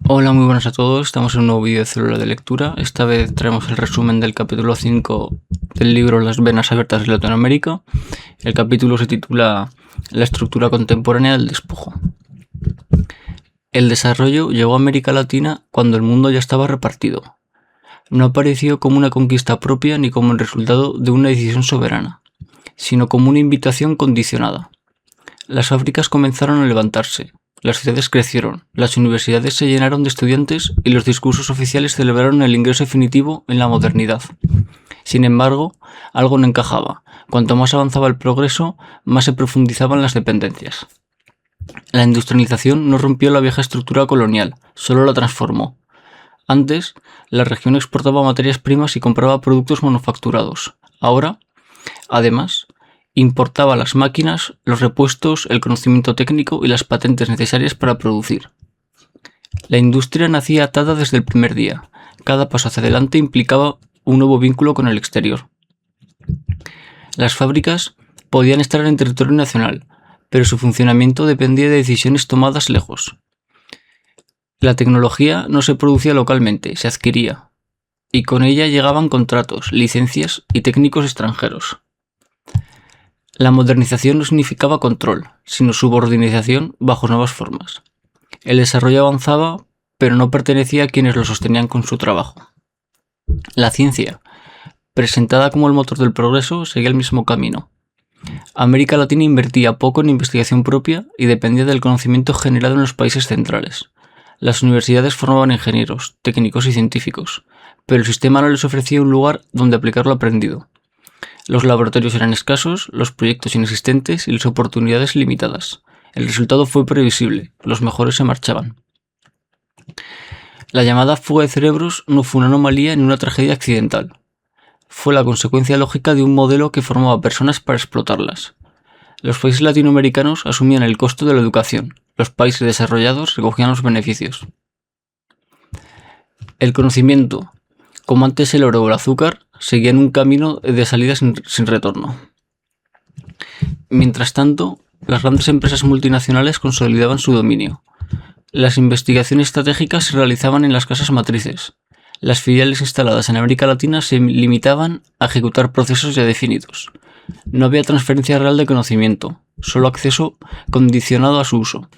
Hola, muy buenas a todos. Estamos en un nuevo vídeo de Célula de Lectura. Esta vez traemos el resumen del capítulo 5 del libro Las venas abiertas de Latinoamérica. El capítulo se titula La estructura contemporánea del despojo. El desarrollo llegó a América Latina cuando el mundo ya estaba repartido. No apareció como una conquista propia ni como el resultado de una decisión soberana, sino como una invitación condicionada. Las fábricas comenzaron a levantarse. Las ciudades crecieron, las universidades se llenaron de estudiantes y los discursos oficiales celebraron el ingreso definitivo en la modernidad. Sin embargo, algo no encajaba. Cuanto más avanzaba el progreso, más se profundizaban las dependencias. La industrialización no rompió la vieja estructura colonial, solo la transformó. Antes, la región exportaba materias primas y compraba productos manufacturados. Ahora, además, importaba las máquinas, los repuestos, el conocimiento técnico y las patentes necesarias para producir. La industria nacía atada desde el primer día. Cada paso hacia adelante implicaba un nuevo vínculo con el exterior. Las fábricas podían estar en territorio nacional, pero su funcionamiento dependía de decisiones tomadas lejos. La tecnología no se producía localmente, se adquiría, y con ella llegaban contratos, licencias y técnicos extranjeros. La modernización no significaba control, sino subordinación bajo nuevas formas. El desarrollo avanzaba, pero no pertenecía a quienes lo sostenían con su trabajo. La ciencia, presentada como el motor del progreso, seguía el mismo camino. América Latina invertía poco en investigación propia y dependía del conocimiento generado en los países centrales. Las universidades formaban ingenieros, técnicos y científicos, pero el sistema no les ofrecía un lugar donde aplicar lo aprendido. Los laboratorios eran escasos, los proyectos inexistentes y las oportunidades limitadas. El resultado fue previsible, los mejores se marchaban. La llamada fuga de cerebros no fue una anomalía ni una tragedia accidental. Fue la consecuencia lógica de un modelo que formaba personas para explotarlas. Los países latinoamericanos asumían el costo de la educación, los países desarrollados recogían los beneficios. El conocimiento, como antes el oro o el azúcar, seguía en un camino de salida sin retorno. Mientras tanto, las grandes empresas multinacionales consolidaban su dominio. Las investigaciones estratégicas se realizaban en las casas matrices. Las filiales instaladas en América Latina se limitaban a ejecutar procesos ya definidos. No había transferencia real de conocimiento, solo acceso condicionado a su uso.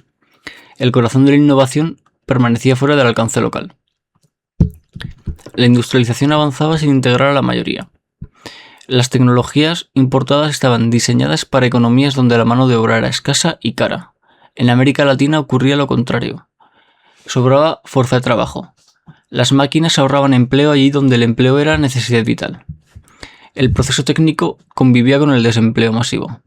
El corazón de la innovación permanecía fuera del alcance local. La industrialización avanzaba sin integrar a la mayoría. Las tecnologías importadas estaban diseñadas para economías donde la mano de obra era escasa y cara. En América Latina ocurría lo contrario. Sobraba fuerza de trabajo. Las máquinas ahorraban empleo allí donde el empleo era necesidad vital. El proceso técnico convivía con el desempleo masivo.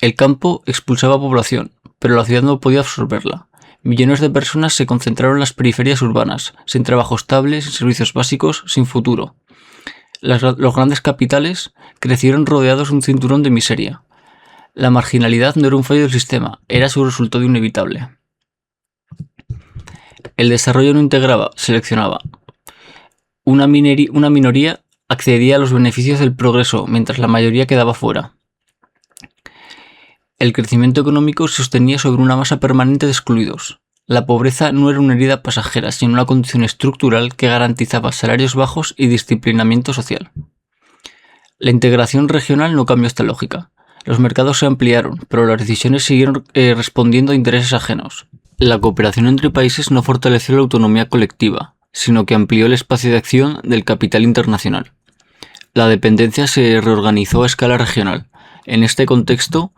El campo expulsaba población, pero la ciudad no podía absorberla. Millones de personas se concentraron en las periferias urbanas, sin trabajo estable, sin servicios básicos, sin futuro. Los grandes capitales crecieron rodeados de un cinturón de miseria. La marginalidad no era un fallo del sistema, era su resultado inevitable. El desarrollo no integraba, seleccionaba. Una minoría accedía a los beneficios del progreso, mientras la mayoría quedaba fuera. El crecimiento económico se sostenía sobre una masa permanente de excluidos. La pobreza no era una herida pasajera, sino una condición estructural que garantizaba salarios bajos y disciplinamiento social. La integración regional no cambió esta lógica. Los mercados se ampliaron, pero las decisiones siguieron respondiendo a intereses ajenos. La cooperación entre países no fortaleció la autonomía colectiva, sino que amplió el espacio de acción del capital internacional. La dependencia se reorganizó a escala regional. En este contexto,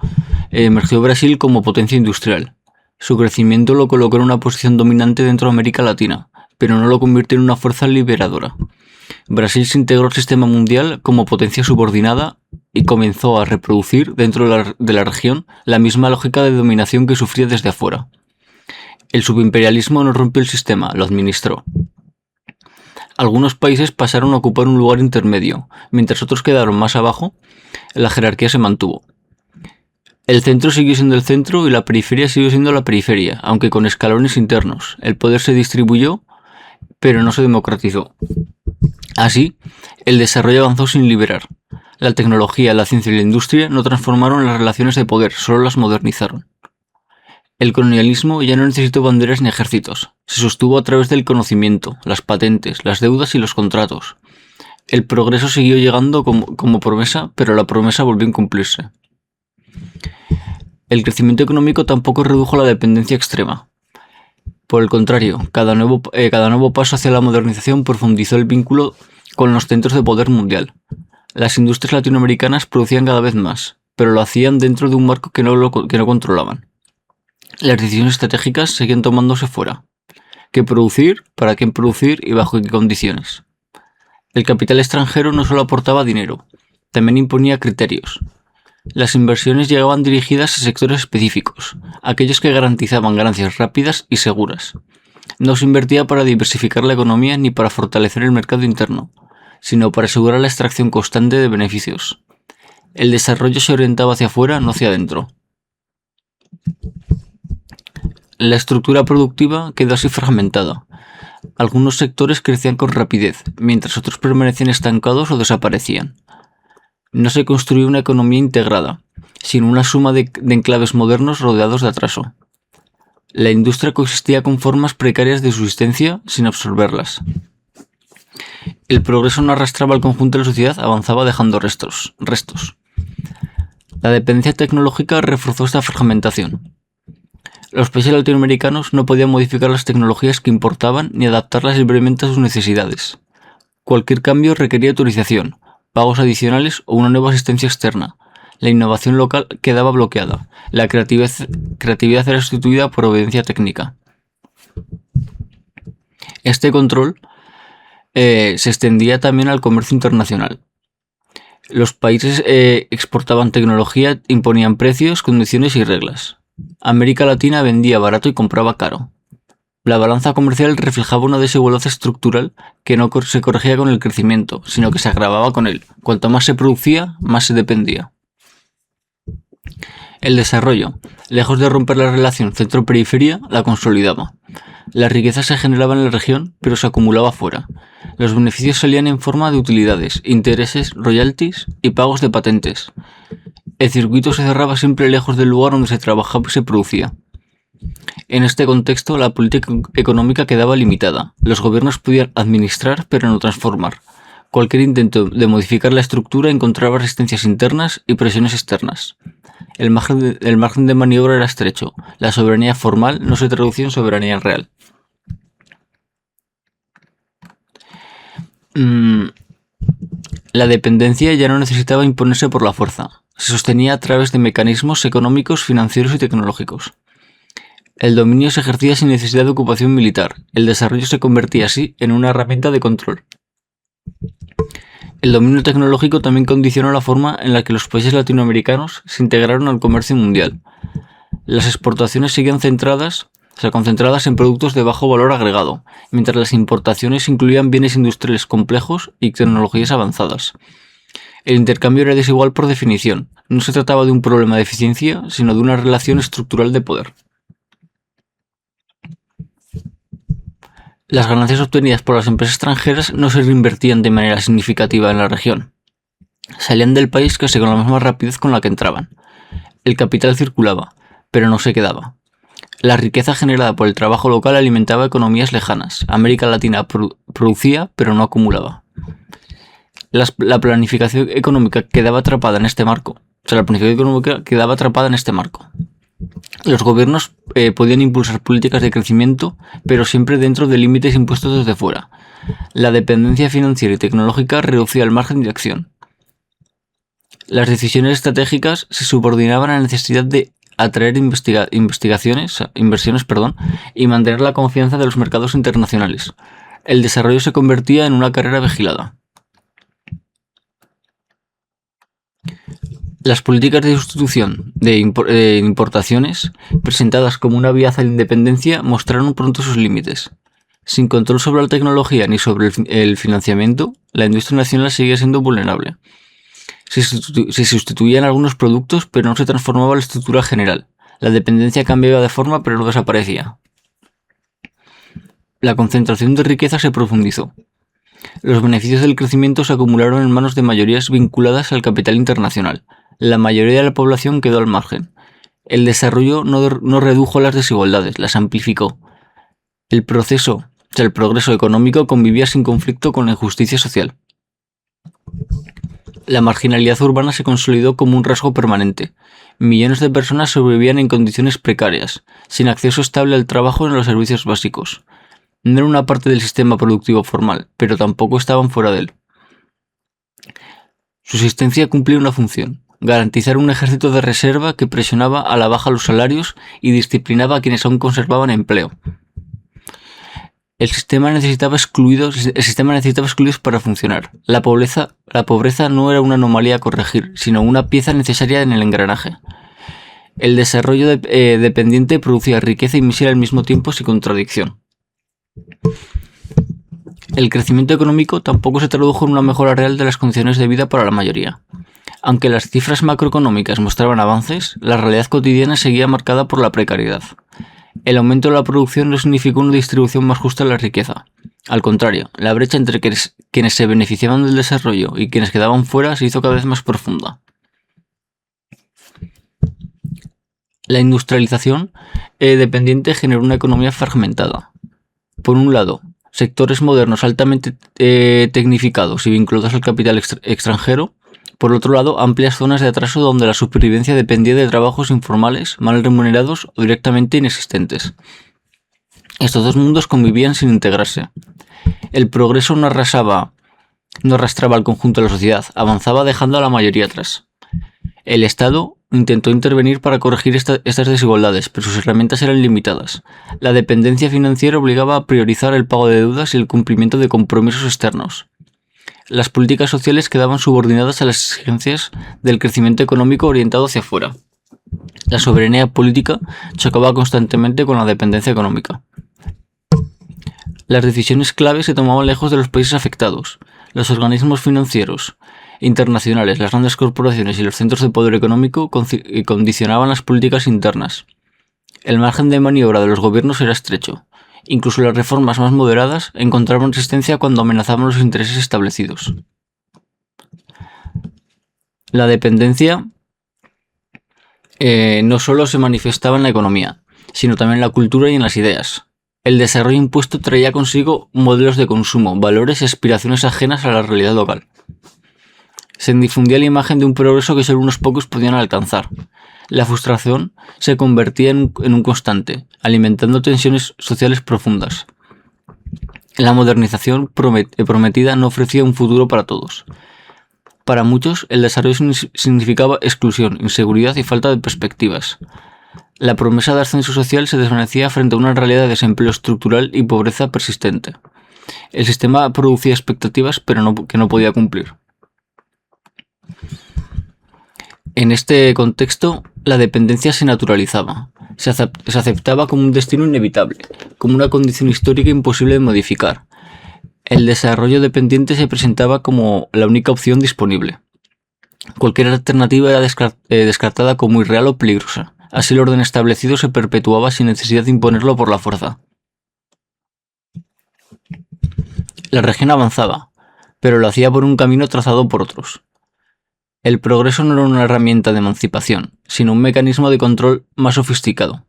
emergió Brasil como potencia industrial. Su crecimiento lo colocó en una posición dominante dentro de América Latina, pero no lo convirtió en una fuerza liberadora. Brasil se integró al sistema mundial como potencia subordinada y comenzó a reproducir dentro de la región la misma lógica de dominación que sufría desde afuera. El subimperialismo no rompió el sistema, lo administró. Algunos países pasaron a ocupar un lugar intermedio, mientras otros quedaron más abajo, la jerarquía se mantuvo. El centro siguió siendo el centro y la periferia siguió siendo la periferia, aunque con escalones internos. El poder se distribuyó, pero no se democratizó. Así, el desarrollo avanzó sin liberar. La tecnología, la ciencia y la industria no transformaron las relaciones de poder, solo las modernizaron. El colonialismo ya no necesitó banderas ni ejércitos. Se sostuvo a través del conocimiento, las patentes, las deudas y los contratos. El progreso siguió llegando como promesa, pero la promesa volvió a incumplirse. El crecimiento económico tampoco redujo la dependencia extrema. Por el contrario, cada nuevo paso hacia la modernización profundizó el vínculo con los centros de poder mundial. Las industrias latinoamericanas producían cada vez más, pero lo hacían dentro de un marco que no controlaban. Las decisiones estratégicas seguían tomándose fuera. ¿Qué producir? ¿Para quién producir? ¿Y bajo qué condiciones? El capital extranjero no solo aportaba dinero, también imponía criterios. Las inversiones llegaban dirigidas a sectores específicos, aquellos que garantizaban ganancias rápidas y seguras. No se invertía para diversificar la economía ni para fortalecer el mercado interno, sino para asegurar la extracción constante de beneficios. El desarrollo se orientaba hacia afuera, no hacia adentro. La estructura productiva quedó así fragmentada. Algunos sectores crecían con rapidez, mientras otros permanecían estancados o desaparecían. No se construyó una economía integrada, sino una suma de enclaves modernos rodeados de atraso. La industria coexistía con formas precarias de subsistencia sin absorberlas. El progreso no arrastraba al conjunto de la sociedad, avanzaba dejando restos. La dependencia tecnológica reforzó esta fragmentación. Los países latinoamericanos no podían modificar las tecnologías que importaban ni adaptarlas libremente a sus necesidades. Cualquier cambio requería autorización, pagos adicionales o una nueva asistencia externa. La innovación local quedaba bloqueada. La creatividad era sustituida por obediencia técnica. Este control se extendía también al comercio internacional. Los países exportaban tecnología, imponían precios, condiciones y reglas. América Latina vendía barato y compraba caro. La balanza comercial reflejaba una desigualdad estructural que no se corregía con el crecimiento, sino que se agravaba con él. Cuanto más se producía, más se dependía. El desarrollo, lejos de romper la relación centro-periferia, la consolidaba. La riqueza se generaba en la región, pero se acumulaba fuera. Los beneficios salían en forma de utilidades, intereses, royalties y pagos de patentes. El circuito se cerraba siempre lejos del lugar donde se trabajaba y se producía. En este contexto, la política económica quedaba limitada. Los gobiernos podían administrar, pero no transformar. Cualquier intento de modificar la estructura encontraba resistencias internas y presiones externas. El margen de maniobra era estrecho. La soberanía formal no se traducía en soberanía real. La dependencia ya no necesitaba imponerse por la fuerza. Se sostenía a través de mecanismos económicos, financieros y tecnológicos. El dominio se ejercía sin necesidad de ocupación militar. El desarrollo se convertía así en una herramienta de control. El dominio tecnológico también condicionó la forma en la que los países latinoamericanos se integraron al comercio mundial. Las exportaciones seguían concentradas en productos de bajo valor agregado, mientras las importaciones incluían bienes industriales complejos y tecnologías avanzadas. El intercambio era desigual por definición. No se trataba de un problema de eficiencia, sino de una relación estructural de poder. Las ganancias obtenidas por las empresas extranjeras no se reinvertían de manera significativa en la región. Salían del país casi con la misma rapidez con la que entraban. El capital circulaba, pero no se quedaba. La riqueza generada por el trabajo local alimentaba economías lejanas. América Latina producía, pero no acumulaba. La planificación económica quedaba atrapada en este marco. Los gobiernos podían impulsar políticas de crecimiento, pero siempre dentro de límites impuestos desde fuera. La dependencia financiera y tecnológica reducía el margen de acción. Las decisiones estratégicas se subordinaban a la necesidad de atraer inversiones y mantener la confianza de los mercados internacionales. El desarrollo se convertía en una carrera vigilada. Las políticas de sustitución de importaciones, presentadas como una vía hacia la independencia, mostraron pronto sus límites. Sin control sobre la tecnología ni sobre el financiamiento, la industria nacional seguía siendo vulnerable. Se sustituían algunos productos, pero no se transformaba la estructura general. La dependencia cambiaba de forma, pero no desaparecía. La concentración de riqueza se profundizó. Los beneficios del crecimiento se acumularon en manos de mayorías vinculadas al capital internacional. La mayoría de la población quedó al margen. El desarrollo no redujo las desigualdades, las amplificó. El progreso económico convivía sin conflicto con la injusticia social. La marginalidad urbana se consolidó como un rasgo permanente. Millones de personas sobrevivían en condiciones precarias, sin acceso estable al trabajo y a los servicios básicos. No era una parte del sistema productivo formal, pero tampoco estaban fuera de él. Su existencia cumplía una función: garantizar un ejército de reserva que presionaba a la baja los salarios y disciplinaba a quienes aún conservaban empleo. El sistema necesitaba excluidos para funcionar. La pobreza no era una anomalía a corregir, sino una pieza necesaria en el engranaje. El desarrollo dependiente producía riqueza y miseria al mismo tiempo, sin contradicción. El crecimiento económico tampoco se tradujo en una mejora real de las condiciones de vida para la mayoría. Aunque las cifras macroeconómicas mostraban avances, la realidad cotidiana seguía marcada por la precariedad. El aumento de la producción no significó una distribución más justa de la riqueza. Al contrario, la brecha entre quienes se beneficiaban del desarrollo y quienes quedaban fuera se hizo cada vez más profunda. La industrialización dependiente generó una economía fragmentada. Por un lado, sectores modernos altamente tecnificados y vinculados al capital extranjero. Por otro lado, amplias zonas de atraso donde la supervivencia dependía de trabajos informales, mal remunerados o directamente inexistentes. Estos dos mundos convivían sin integrarse. El progreso no arrastraba al conjunto de la sociedad, avanzaba dejando a la mayoría atrás. El Estado intentó intervenir para corregir estas desigualdades, pero sus herramientas eran limitadas. La dependencia financiera obligaba a priorizar el pago de deudas y el cumplimiento de compromisos externos. Las políticas sociales quedaban subordinadas a las exigencias del crecimiento económico orientado hacia afuera. La soberanía política chocaba constantemente con la dependencia económica. Las decisiones clave se tomaban lejos de los países afectados. Los organismos financieros internacionales, las grandes corporaciones y los centros de poder económico condicionaban las políticas internas. El margen de maniobra de los gobiernos era estrecho. Incluso las reformas más moderadas encontraban resistencia cuando amenazaban los intereses establecidos. La dependencia no solo se manifestaba en la economía, sino también en la cultura y en las ideas. El desarrollo impuesto traía consigo modelos de consumo, valores y aspiraciones ajenas a la realidad local. Se difundía la imagen de un progreso que solo unos pocos podían alcanzar. La frustración se convertía en un constante, alimentando tensiones sociales profundas. La modernización prometida no ofrecía un futuro para todos. Para muchos, el desarrollo significaba exclusión, inseguridad y falta de perspectivas. La promesa de ascenso social se desvanecía frente a una realidad de desempleo estructural y pobreza persistente. El sistema producía expectativas que no podía cumplir. En este contexto, la dependencia se naturalizaba. Se aceptaba como un destino inevitable, como una condición histórica imposible de modificar. El desarrollo dependiente se presentaba como la única opción disponible. Cualquier alternativa era descartada como irreal o peligrosa. Así el orden establecido se perpetuaba sin necesidad de imponerlo por la fuerza. La región avanzaba, pero lo hacía por un camino trazado por otros. El progreso no era una herramienta de emancipación, sino un mecanismo de control más sofisticado.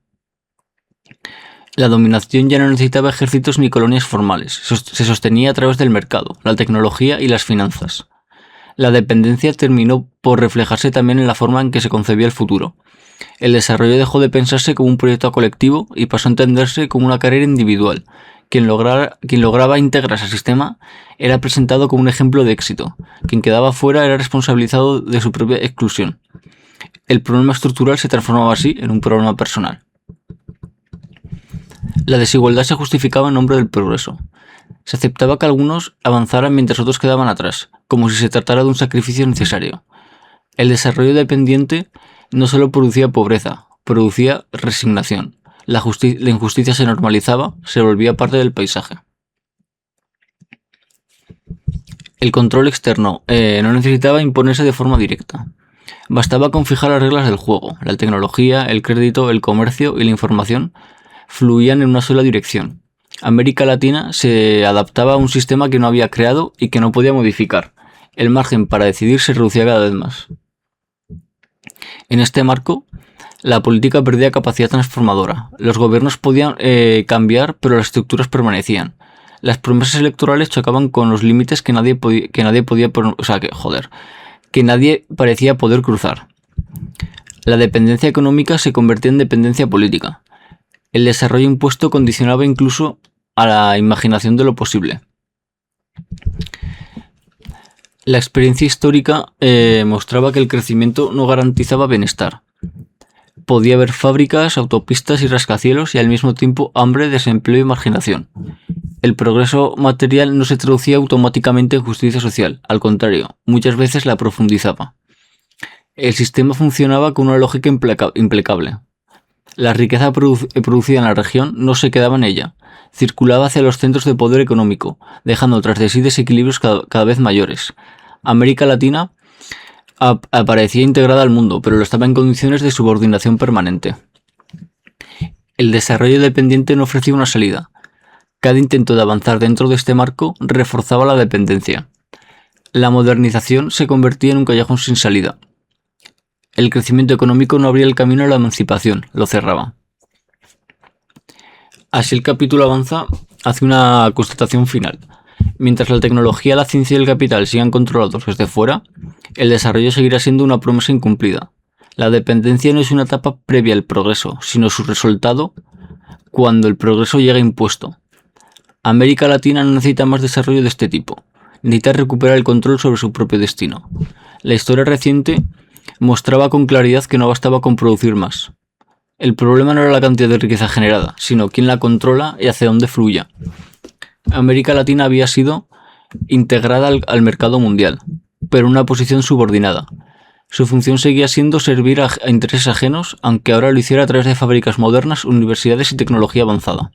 La dominación ya no necesitaba ejércitos ni colonias formales, se sostenía a través del mercado, la tecnología y las finanzas. La dependencia terminó por reflejarse también en la forma en que se concebía el futuro. El desarrollo dejó de pensarse como un proyecto colectivo y pasó a entenderse como una carrera individual. Quien lograba integrarse al sistema era presentado como un ejemplo de éxito. Quien quedaba fuera era responsabilizado de su propia exclusión. El problema estructural se transformaba así en un problema personal. La desigualdad se justificaba en nombre del progreso. Se aceptaba que algunos avanzaran mientras otros quedaban atrás, como si se tratara de un sacrificio necesario. El desarrollo dependiente no solo producía pobreza, producía resignación. La injusticia se normalizaba, se volvía parte del paisaje. El control externo no necesitaba imponerse de forma directa. Bastaba con fijar las reglas del juego. La tecnología, el crédito, el comercio y la información fluían en una sola dirección. América Latina se adaptaba a un sistema que no había creado y que no podía modificar. El margen para decidir se reducía cada vez más. En este marco, La política perdía capacidad transformadora. Los gobiernos podían cambiar, pero las estructuras permanecían. Las promesas electorales chocaban con los límites que nadie parecía poder cruzar. La dependencia económica se convertía en dependencia política. El desarrollo impuesto condicionaba incluso a la imaginación de lo posible. La experiencia histórica mostraba que el crecimiento no garantizaba bienestar. Podía haber fábricas, autopistas y rascacielos y al mismo tiempo hambre, desempleo y marginación. El progreso material no se traducía automáticamente en justicia social, al contrario, muchas veces la profundizaba. El sistema funcionaba con una lógica implacable. La riqueza producida en la región no se quedaba en ella, circulaba hacia los centros de poder económico, dejando tras de sí desequilibrios cada vez mayores. América Latina aparecía integrada al mundo, pero lo estaba en condiciones de subordinación permanente. El desarrollo dependiente no ofrecía una salida. Cada intento de avanzar dentro de este marco reforzaba la dependencia. La modernización se convertía en un callejón sin salida. El crecimiento económico no abría el camino a la emancipación, lo cerraba. Así el capítulo avanza hacia una constatación final. Mientras la tecnología, la ciencia y el capital sigan controlados desde fuera, el desarrollo seguirá siendo una promesa incumplida. La dependencia no es una etapa previa al progreso, sino su resultado cuando el progreso llega impuesto. América Latina no necesita más desarrollo de este tipo. Necesita recuperar el control sobre su propio destino. La historia reciente mostraba con claridad que no bastaba con producir más. El problema no era la cantidad de riqueza generada, sino quién la controla y hacia dónde fluya. América Latina había sido integrada al mercado mundial, pero en una posición subordinada. Su función seguía siendo servir a intereses ajenos, aunque ahora lo hiciera a través de fábricas modernas, universidades y tecnología avanzada.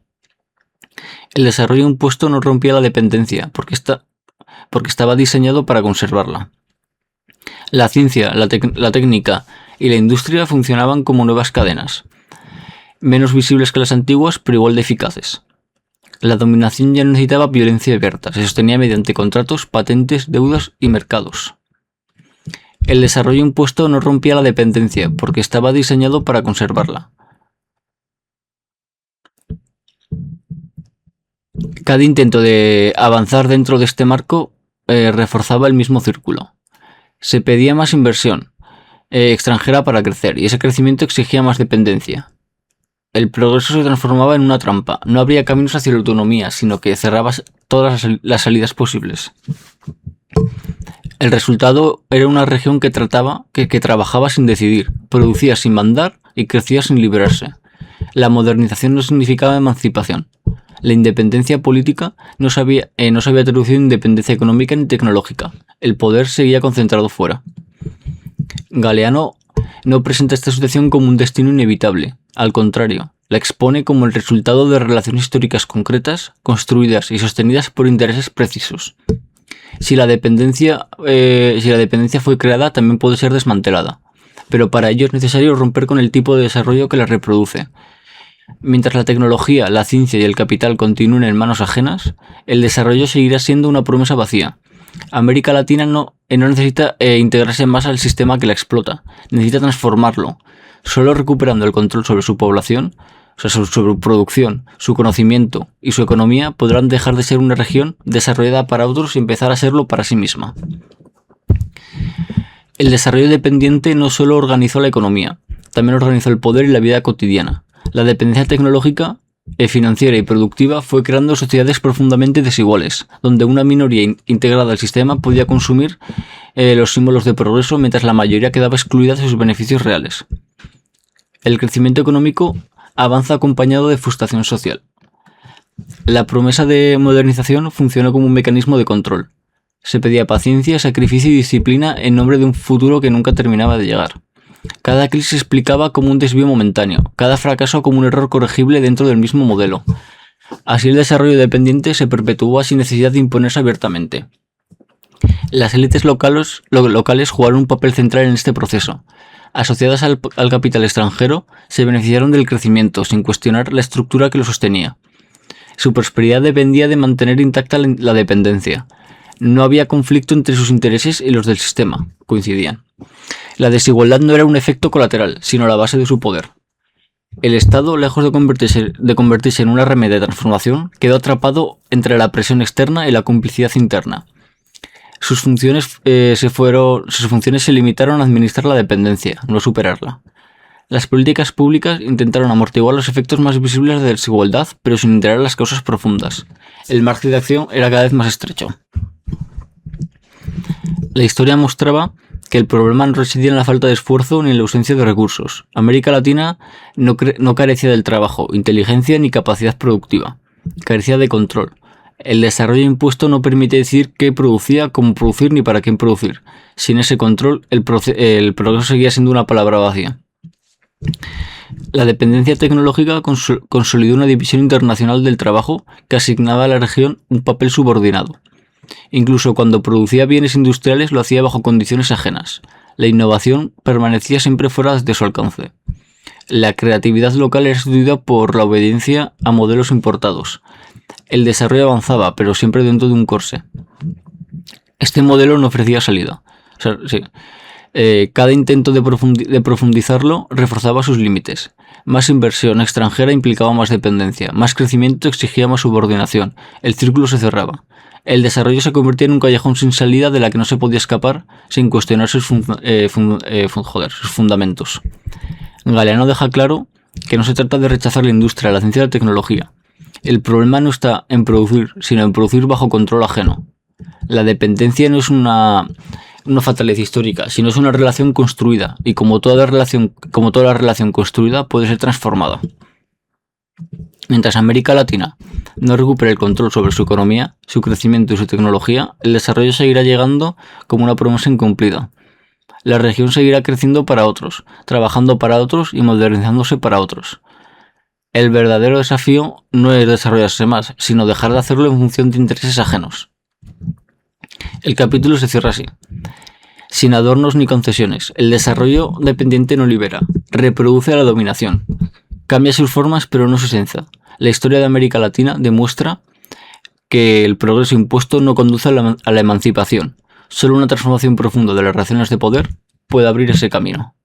El desarrollo impuesto no rompía la dependencia, porque estaba diseñado para conservarla. La ciencia, la técnica y la industria funcionaban como nuevas cadenas, menos visibles que las antiguas, pero igual de eficaces. La dominación ya no necesitaba violencia abierta, se sostenía mediante contratos, patentes, deudas y mercados. El desarrollo impuesto no rompía la dependencia, porque estaba diseñado para conservarla. Cada intento de avanzar dentro de este marco reforzaba el mismo círculo. Se pedía más inversión extranjera para crecer, y ese crecimiento exigía más dependencia. El progreso se transformaba en una trampa. No habría caminos hacia la autonomía, sino que cerraba todas las salidas posibles. El resultado era una región que trabajaba sin decidir, producía sin mandar y crecía sin liberarse. La modernización no significaba emancipación. La independencia política no se había traducido en independencia económica ni tecnológica. El poder seguía concentrado fuera. Galeano no presenta esta situación como un destino inevitable. Al contrario, la expone como el resultado de relaciones históricas concretas, construidas y sostenidas por intereses precisos. Si la dependencia fue creada, también puede ser desmantelada, pero para ello es necesario romper con el tipo de desarrollo que la reproduce. Mientras la tecnología, la ciencia y el capital continúen en manos ajenas, el desarrollo seguirá siendo una promesa vacía. América Latina no necesita integrarse más al sistema que la explota, necesita transformarlo. Solo recuperando el control sobre su población, sobre su producción, su conocimiento y su economía, podrán dejar de ser una región desarrollada para otros y empezar a serlo para sí misma. El desarrollo dependiente no solo organizó la economía, también organizó el poder y la vida cotidiana. La dependencia tecnológica, financiera y productiva fue creando sociedades profundamente desiguales, donde una minoría integrada al sistema podía consumir los símbolos de progreso mientras la mayoría quedaba excluida de sus beneficios reales. El crecimiento económico avanza acompañado de frustración social. La promesa de modernización funcionó como un mecanismo de control. Se pedía paciencia, sacrificio y disciplina en nombre de un futuro que nunca terminaba de llegar. Cada crisis se explicaba como un desvío momentáneo, cada fracaso como un error corregible dentro del mismo modelo. Así el desarrollo dependiente se perpetuó sin necesidad de imponerse abiertamente. Las élites locales jugaron un papel central en este proceso. Asociadas al capital extranjero, se beneficiaron del crecimiento sin cuestionar la estructura que lo sostenía. Su prosperidad dependía de mantener intacta la dependencia. No había conflicto entre sus intereses y los del sistema, coincidían. La desigualdad no era un efecto colateral, sino la base de su poder. El Estado, lejos de convertirse en una remeta de transformación, quedó atrapado entre la presión externa y la complicidad interna. Sus funciones se limitaron a administrar la dependencia, no a superarla. Las políticas públicas intentaron amortiguar los efectos más visibles de la desigualdad, pero sin integrar las causas profundas. El margen de acción era cada vez más estrecho. La historia mostraba que el problema no residía en la falta de esfuerzo ni en la ausencia de recursos. América Latina no carecía del trabajo, inteligencia ni capacidad productiva. Carecía de control. El desarrollo impuesto no permite decir qué producía, cómo producir ni para quién producir. Sin ese control, el progreso seguía siendo una palabra vacía. La dependencia tecnológica consolidó una división internacional del trabajo que asignaba a la región un papel subordinado. Incluso cuando producía bienes industriales lo hacía bajo condiciones ajenas. La innovación permanecía siempre fuera de su alcance. La creatividad local era sustituida por la obediencia a modelos importados. El desarrollo avanzaba, pero siempre dentro de un corsé. Este modelo no ofrecía salida. Cada intento de profundizarlo reforzaba sus límites. Más inversión extranjera implicaba más dependencia. Más crecimiento exigía más subordinación. El círculo se cerraba. El desarrollo se convertía en un callejón sin salida de la que no se podía escapar sin cuestionar sus fundamentos. Galeano deja claro que no se trata de rechazar la industria, la ciencia y la tecnología. El problema no está en producir, sino en producir bajo control ajeno. La dependencia no es una fatalidad histórica, sino es una relación construida, y como toda relación construida puede ser transformada. Mientras América Latina no recupere el control sobre su economía, su crecimiento y su tecnología, el desarrollo seguirá llegando como una promesa incumplida. La región seguirá creciendo para otros, trabajando para otros y modernizándose para otros. El verdadero desafío no es desarrollarse más, sino dejar de hacerlo en función de intereses ajenos. El capítulo se cierra así. Sin adornos ni concesiones, el desarrollo dependiente no libera, reproduce la dominación. Cambia sus formas pero no su esencia. La historia de América Latina demuestra que el progreso impuesto no conduce a la emancipación. Solo una transformación profunda de las relaciones de poder puede abrir ese camino.